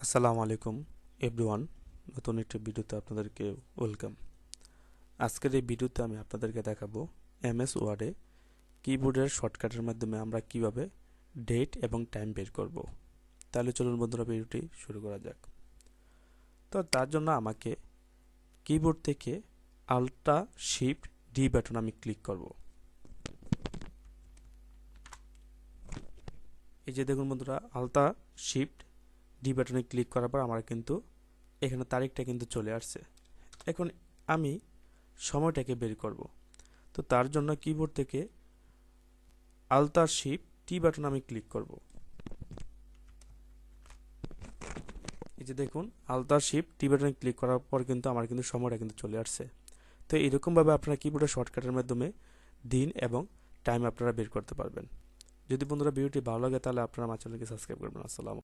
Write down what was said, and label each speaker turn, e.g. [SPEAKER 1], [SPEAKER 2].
[SPEAKER 1] আসসালামু আলাইকুম এভরিওয়ান। নতুন একটি ভিডিওতে আপনাদেরকে ওয়েলকাম। আজকের এই ভিডিওতে আমি আপনাদেরকে দেখাবো এমএস ওয়ার্ডে কিবোর্ডের শর্টকাটের মাধ্যমে আমরা কিভাবে ডেট এবং টাইম বের করব। তাহলে চলুন বন্ধুরা, ভিডিওটি শুরু করা যাক। তো তার জন্য আমাকে কিবোর্ড থেকে আল্টা শিফট ডি বাটন আমি ক্লিক করব। এই যে দেখুন বন্ধুরা, আল্টা শিফট ডি বাটনে ক্লিক করার পর আমার কিন্তু এখানে তারিখটা কিন্তু চলে আসছে। এখন আমি সময়টাকে বের করব। তো তার জন্য কিবোর্ড থেকে আল্টা শিফট টি বাটন আমি ক্লিক করব। এই যে দেখুন, আল্টা শিফট টি বাটনে ক্লিক করার পর কিন্তু আমার কিন্তু সময়টা কিন্তু চলে আসছে। তো এরকমভাবে আপনারা কিবোর্ডের শর্টকাটের মাধ্যমে দিন এবং টাইম আপনারা বের করতে পারবেন। যদি বন্ধুরা ভিডিওটি ভালো লাগে তাহলে আপনারা আমার চ্যানেলকে সাবস্ক্রাইব করবেন। আসসালাম।